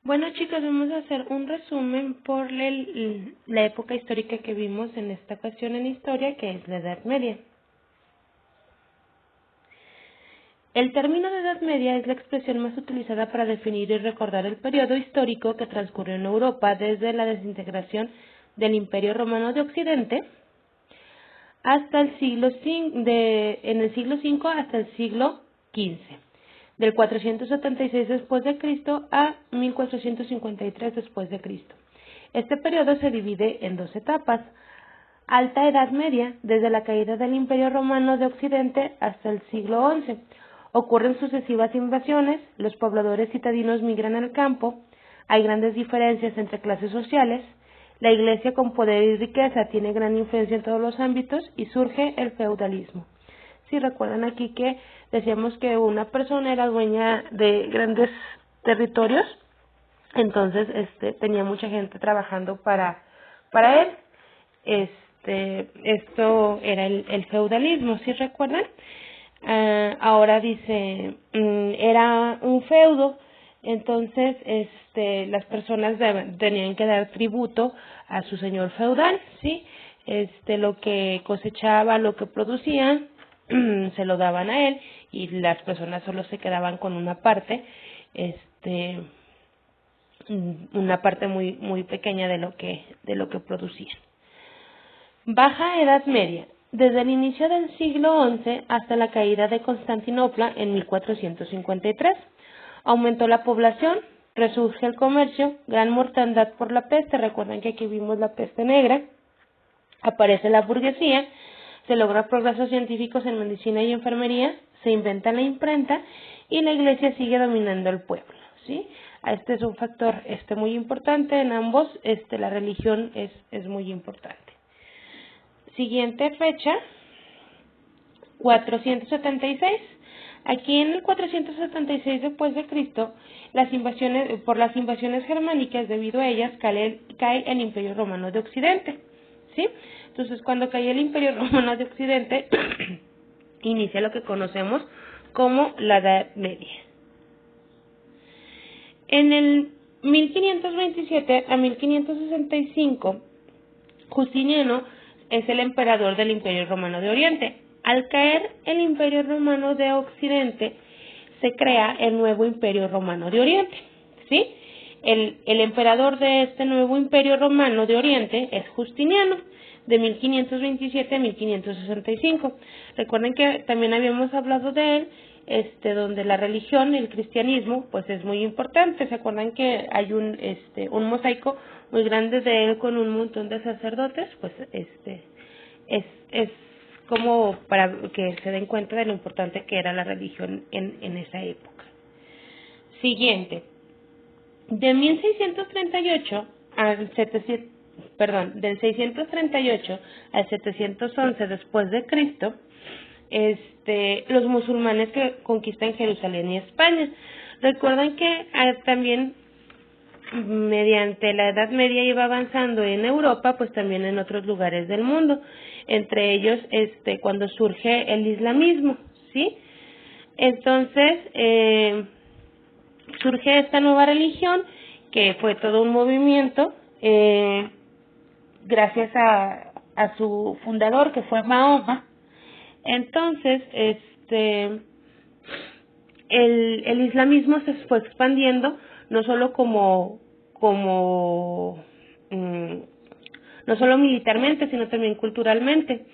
Bueno, chicos, vamos a hacer un resumen por la época histórica que vimos en esta ocasión en historia, que es la Edad Media. El término de Edad Media es la expresión más utilizada para definir y recordar el periodo histórico que transcurrió en Europa desde la desintegración del Imperio Romano de Occidente hasta el siglo en el siglo V hasta el siglo XV, del 476 después de Cristo a 1453 después de Cristo. Este periodo se divide en dos etapas: Alta Edad Media, desde la caída del Imperio Romano de Occidente hasta el siglo XI. Ocurren sucesivas invasiones, los pobladores citadinos migran al campo, hay grandes diferencias entre clases sociales, la Iglesia con poder y riqueza tiene gran influencia en todos los ámbitos y surge el feudalismo. Si recuerdan aquí que decíamos que una persona era dueña de grandes territorios, entonces tenía mucha gente trabajando para él. Esto era el feudalismo, ¿sí recuerdan? Ahora dice, era un feudo, entonces las personas tenían que dar tributo a su señor feudal, ¿sí? Lo que cosechaba, lo que producían, se lo daban a él, y las personas solo se quedaban con una parte, una parte muy pequeña de lo que producían. Baja Edad Media, desde el inicio del siglo XI hasta la caída de Constantinopla en 1453. Aumentó la población, resurge el comercio, gran mortandad por la peste, recuerden que aquí vimos la peste negra, aparece la burguesía, se logran progresos científicos en medicina y enfermería, se inventa la imprenta y la Iglesia sigue dominando el pueblo, ¿sí? Este es un factor muy importante en ambos, la religión es muy importante. Siguiente fecha, 476. Aquí en el 476 después de Cristo, por las invasiones germánicas, debido a ellas cae el Imperio Romano de Occidente, ¿sí? Entonces, cuando cae el Imperio Romano de Occidente, inicia lo que conocemos como la Edad Media. En el 1527 a 1565, Justiniano es el emperador del Imperio Romano de Oriente. Al caer el Imperio Romano de Occidente, se crea el nuevo Imperio Romano de Oriente, ¿sí? El emperador de este nuevo Imperio Romano de Oriente es Justiniano, de 1527 a 1565. Recuerden que también habíamos hablado de él, donde la religión, el cristianismo, pues es muy importante. ¿Se acuerdan que hay un mosaico muy grande de él con un montón de sacerdotes? Pues es como para que se den cuenta de lo importante que era la religión en esa época. Siguiente. De 1638 al 700, del 638 al 711 después de Cristo, los musulmanes que conquistan Jerusalén y España. Recuerden que también mediante la Edad Media iba avanzando en Europa, pues también en otros lugares del mundo, entre ellos cuando surge el islamismo, ¿sí? Entonces surge esta nueva religión, que fue todo un movimiento, gracias a su fundador, que fue Mahoma. Entonces el islamismo se fue expandiendo, no solo no solo militarmente, sino también culturalmente.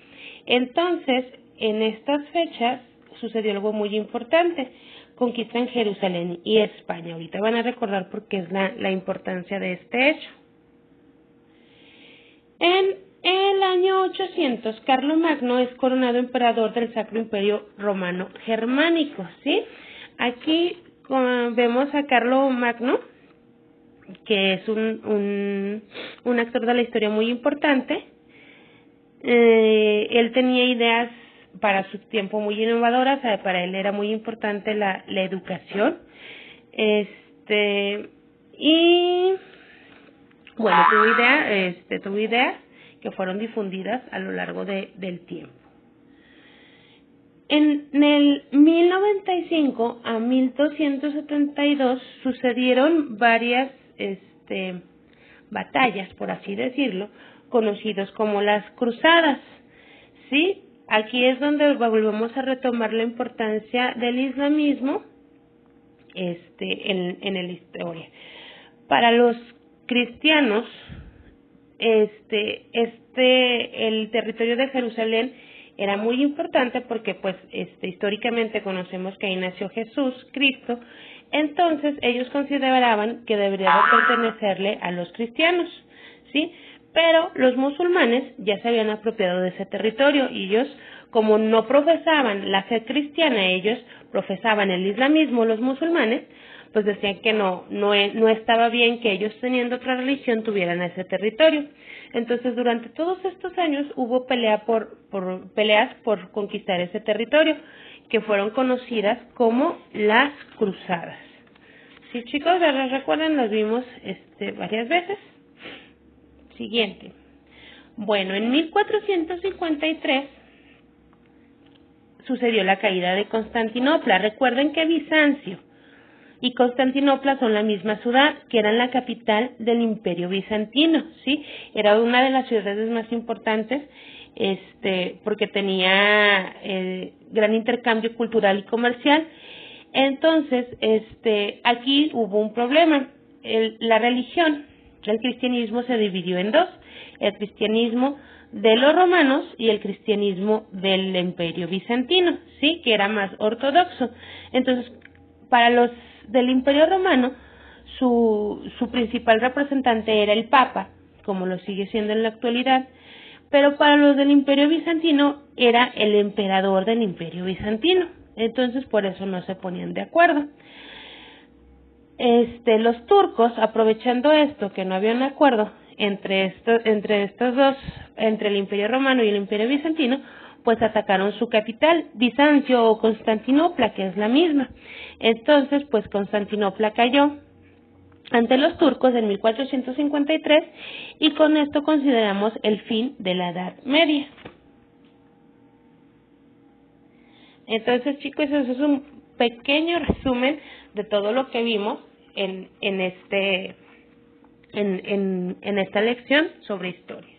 Entonces, en estas fechas sucedió algo muy importante: conquistan Jerusalén y España. Ahorita van a recordar por qué es la importancia de este hecho. En el año 800, Carlomagno es coronado emperador del Sacro Imperio Romano Germánico, ¿sí? Aquí vemos a Carlomagno, que es un actor de la historia muy importante. Él tenía ideas para su tiempo muy innovadoras. Para él era muy importante la educación. Y bueno, tuvo ideas que fueron difundidas a lo largo del tiempo. En el 1095 a 1272 sucedieron varias batallas, por así decirlo, conocidos como las cruzadas, ¿sí? Aquí es donde volvemos a retomar la importancia del islamismo en la historia. Para los cristianos, el territorio de Jerusalén era muy importante porque pues históricamente conocemos que ahí nació Jesús, Cristo. Entonces ellos consideraban que debería de pertenecerle a los cristianos, ¿sí? Pero los musulmanes ya se habían apropiado de ese territorio y ellos, como no profesaban la fe cristiana, ellos profesaban el islamismo, los musulmanes, pues decían que no estaba bien que ellos teniendo otra religión tuvieran ese territorio. Entonces durante todos estos años hubo peleas por conquistar ese territorio, que fueron conocidas como las cruzadas. Sí, chicos, ¿verdad? Recuerden, los vimos varias veces. Siguiente. Bueno, en 1453 sucedió la caída de Constantinopla. Recuerden que Bizancio y Constantinopla son la misma ciudad, que eran la capital del Imperio Bizantino, ¿sí? Era una de las ciudades más importantes, porque tenía gran intercambio cultural y comercial. Entonces, aquí hubo un problema. La religión, el cristianismo se dividió en dos: el cristianismo de los romanos y el cristianismo del Imperio Bizantino, ¿sí? Que era más ortodoxo. Entonces, para los del Imperio Romano, su principal representante era el Papa, como lo sigue siendo en la actualidad, pero para los del Imperio Bizantino era el emperador del Imperio Bizantino. Entonces, por eso no se ponían de acuerdo. Los turcos, aprovechando esto, que no había un acuerdo entre estos dos, entre el Imperio Romano y el Imperio Bizantino, pues atacaron su capital, Bizancio o Constantinopla, que es la misma. Entonces, pues Constantinopla cayó ante los turcos en 1453 y con esto consideramos el fin de la Edad Media. Entonces, chicos, eso es un pequeño resumen de todo lo que vimos en esta lección sobre historia.